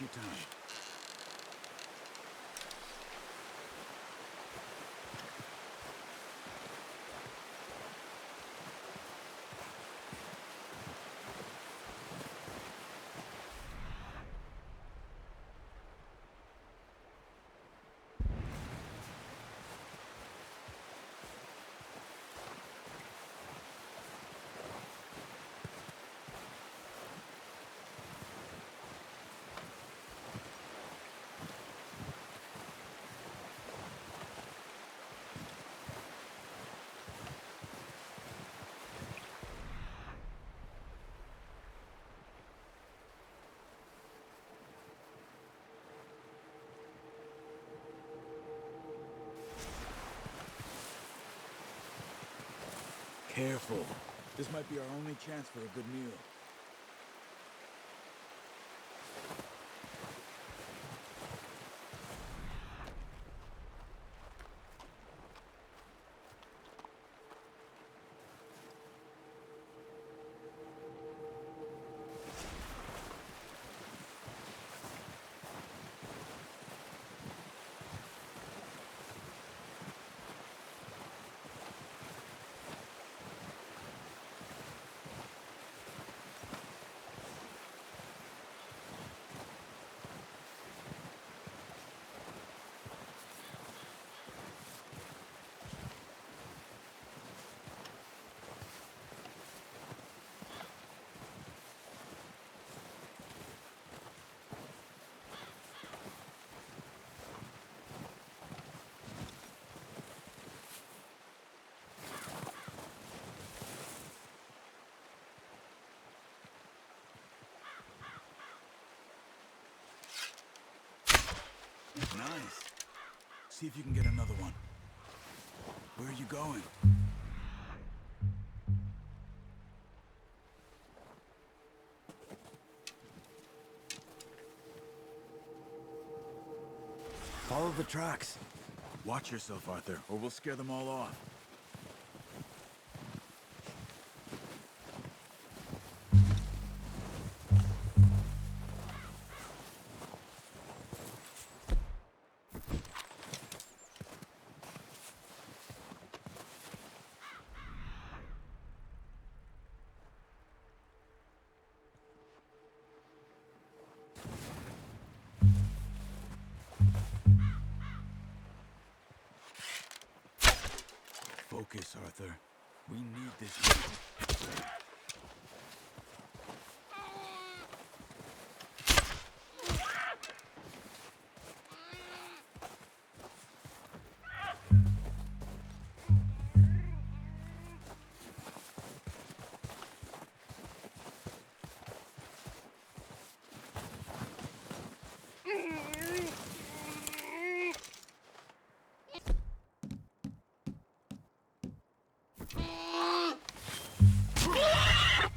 your time. Careful. This might be our only chance for a good meal. Nice. See if you can get another one. Where are you going? Follow the tracks. Watch yourself, Arthur, or we'll scare them all off. Focus, Arthur. We need this.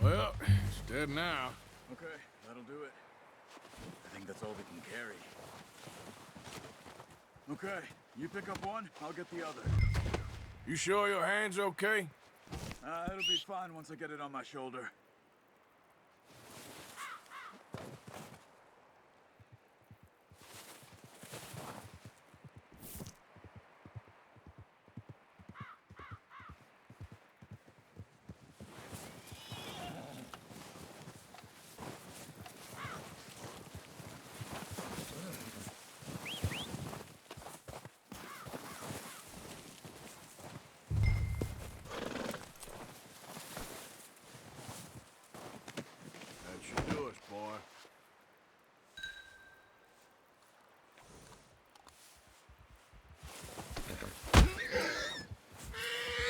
Well, it's dead now. Okay, that'll do it. I think that's all we can carry. Okay, you pick up one, I'll get the other. You sure your hand's okay? It'll be fine once I get it on my shoulder. That should do us, boy.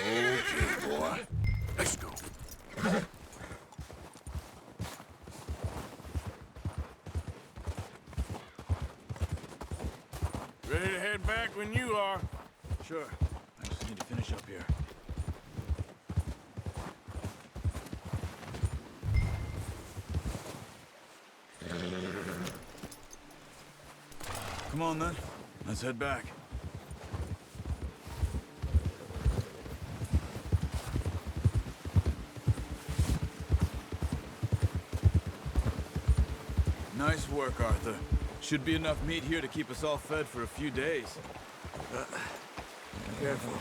Okay, boy. Let's go. Ready to head back when you are. Sure. I just need to finish up here. Come on, then. Let's head back. Nice work, Arthur. Should be enough meat here to keep us all fed for a few days. Careful.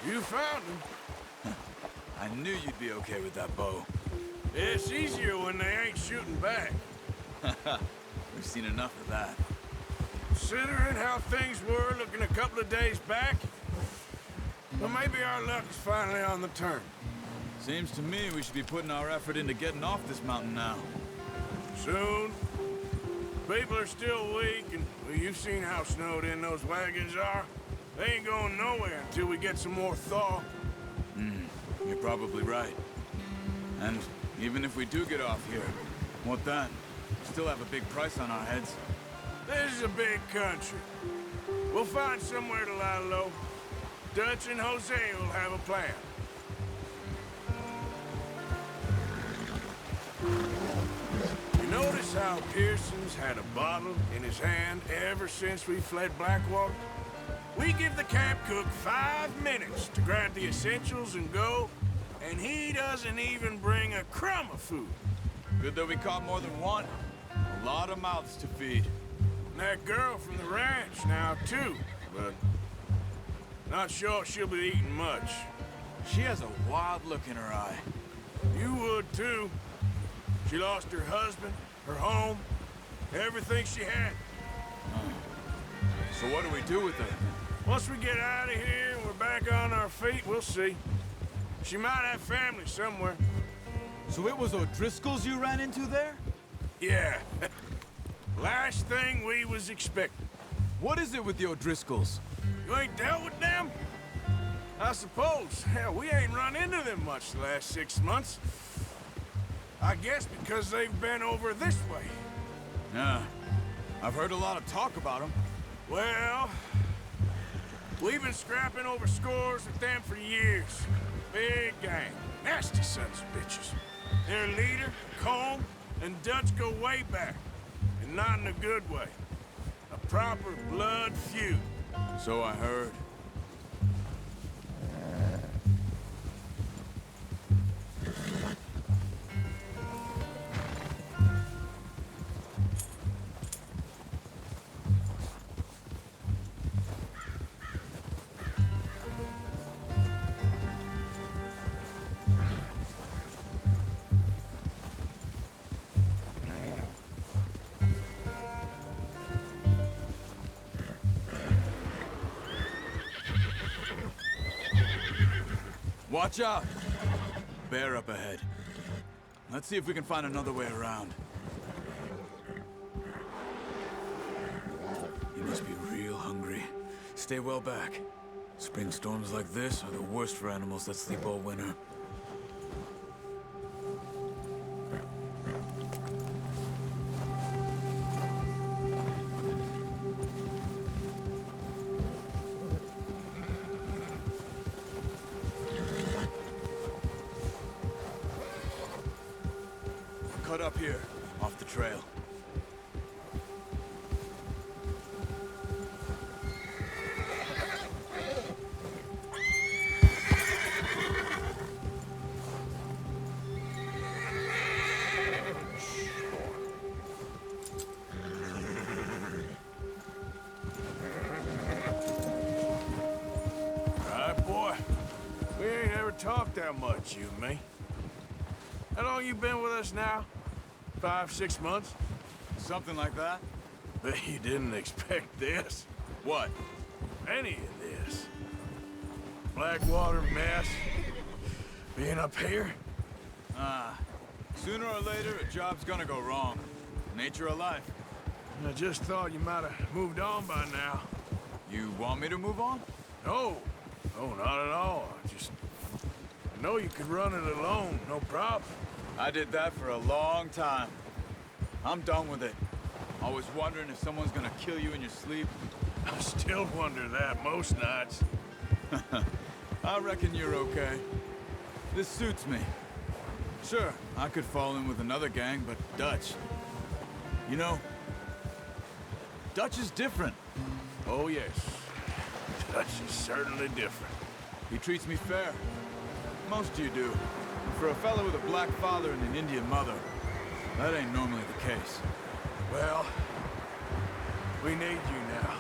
You found him. I knew you'd be okay with that bow. It's easier when they ain't shooting back. We've seen enough of that. Considering how things were looking a couple of days back, well, maybe our luck is finally on the turn. Seems to me we should be putting our effort into getting off this mountain now. Soon. People are still weak, and well, you've seen how snowed in those wagons are. They ain't going nowhere until we get some more thaw. You're probably right. And even if we do get off here, what then? Still have a big price on our heads. This is a big country. We'll find somewhere to lie low. Dutch and Jose will have a plan. You notice how Pearson's had a bottle in his hand ever since we fled Blackwater? We give the camp cook 5 minutes to grab the essentials and go, and he doesn't even bring a crumb of food. Good that we caught more than one. A lot of mouths to feed. And that girl from the ranch now, too, but not sure she'll be eating much. She has a wild look in her eye. You would, too. She lost her husband, her home, everything she had. So what do we do with her? Once we get out of here and we're back on our feet, we'll see. She might have family somewhere. So it was O'Driscoll's you ran into there? Yeah. Last thing we was expecting. What is it with the O'Driscolls? You ain't dealt with them? I suppose. Hell, we ain't run into them much the last 6 months. I guess because they've been over this way. Yeah. I've heard a lot of talk about them. Well, we've been scrapping over scores with them for years. Big gang. Nasty sons of bitches. Their leader, Colm, and Dutch go way back. And not in a good way. A proper blood feud. So I heard. Watch out! Bear up ahead. Let's see if we can find another way around. You must be real hungry. Stay well back. Spring storms like this are the worst for animals that sleep all winter. Cut up here, off the trail. Alright, boy. We ain't ever talked that much, you and me. How long you been with us now? 5, 6 months? Something like that? Bet you didn't expect this. What? Any of this. Blackwater mess. Being up here? Sooner or later, a job's gonna go wrong. Nature of life. I just thought you might have moved on by now. You want me to move on? No. No, not at all. I know you could run it alone, no problem. I did that for a long time. I'm done with it. Always wondering if someone's gonna kill you in your sleep. I still wonder that most nights. I reckon you're okay. This suits me. Sure, I could fall in with another gang, but Dutch... You know, Dutch is different. Oh, yes. Dutch is certainly different. He treats me fair. Most of you do. And for a fellow with a black father and an Indian mother, that ain't normally the case. Well, We need you now.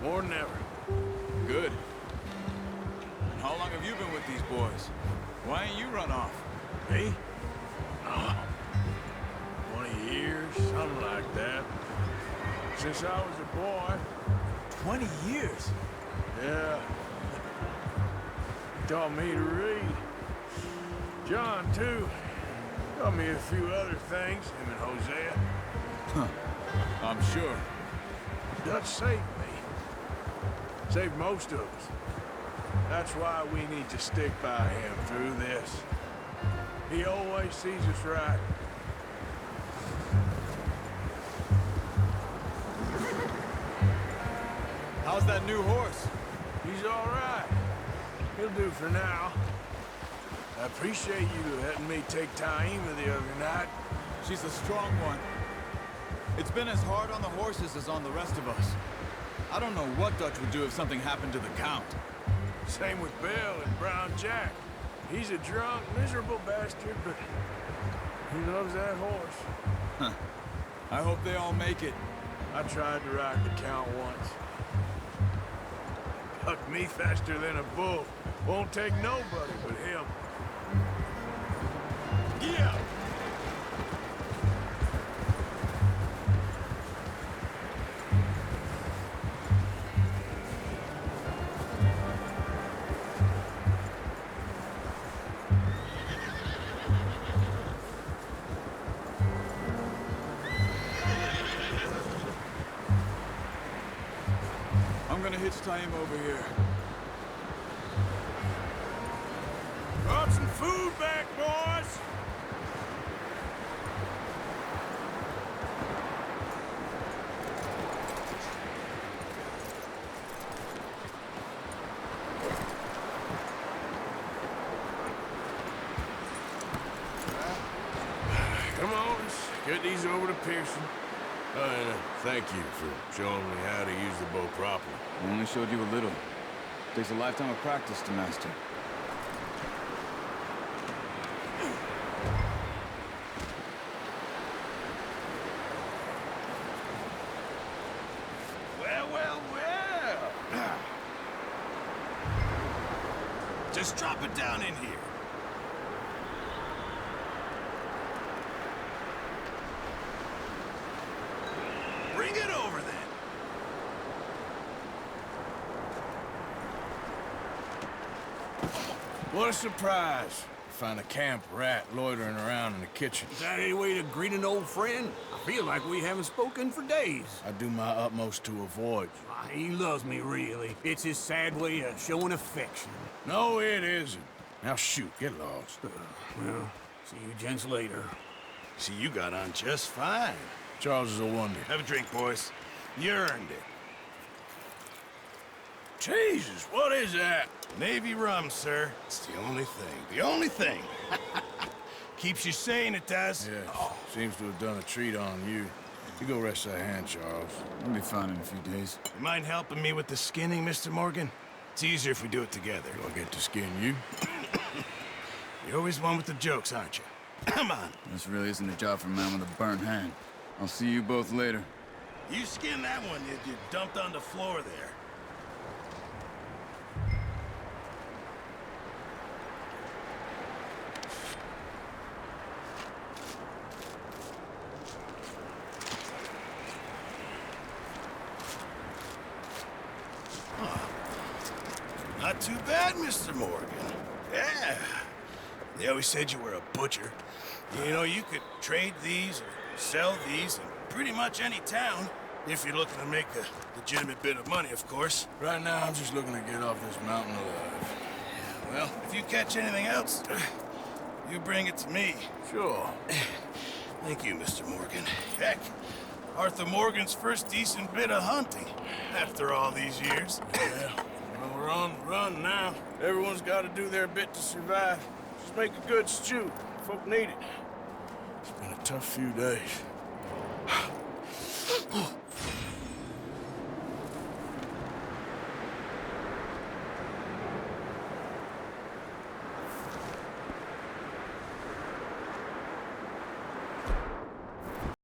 More than ever. Good. And how long have you been with these boys? Why ain't you run off? Me? Oh, 20 years, something like that. Since I was a boy. 20 years? Yeah. He taught me to read. John, too. Taught me a few other things, him and Hosea. Huh. I'm sure. Dutch saved me. Saved most of us. That's why we need to stick by him through this. He always sees us right. How's that new horse? He's all right. He'll do for now. I appreciate you letting me take Taima the other night. She's a strong one. It's been as hard on the horses as on the rest of us. I don't know what Dutch would do if something happened to the Count. Same with Bill and Brown Jack. He's a drunk, miserable bastard, but he loves that horse. Huh. I hope they all make it. I tried to ride the Count once. Bucked me faster than a bull. Won't take nobody but him. Yeah! I'm gonna hitch Taima over here. Brought some food back, boys! Come on, let's get these over to Pearson. And thank you for showing me how to use the bow properly. I only showed you a little. Takes a lifetime of practice to master. Well, well, well. Just drop it down in here. Bring it over, then. What a surprise. Find a camp rat loitering around in the kitchen. Is that any way to greet an old friend? I feel like we haven't spoken for days. I do my utmost to avoid you. He loves me, really. It's his sad way of showing affection. No, it isn't. Now shoot, get lost. Well, see you gents later. See, you got on just fine. Charles is a wonder. Have a drink, boys. You earned it. Jesus, what is that? Navy rum, sir. It's the only thing. The only thing. Keeps you sane, it does. Yeah, seems to have done a treat on you. You go rest that hand, Charles. I'll be fine in a few days. You mind helping me with the skinning, Mr. Morgan? It's easier if we do it together. Do I get to skin you? You're always one with the jokes, aren't you? Come on. This really isn't a job for a man with a burnt hand. I'll see you both later. You skin that one you dumped on the floor there. Not too bad, Mr. Morgan. Yeah. They always said you were a butcher. You know, you could trade these or sell these in pretty much any town, if you're looking to make a legitimate bit of money, of course. Right now, I'm just looking to get off this mountain alive. Well, if you catch anything else, you bring it to me. Sure. Thank you, Mr. Morgan. Heck, Arthur Morgan's first decent bit of hunting, after all these years. Yeah. Well, we're on the run now. Everyone's got to do their bit to survive. Just make a good stew. Folk need it. It's been a tough few days.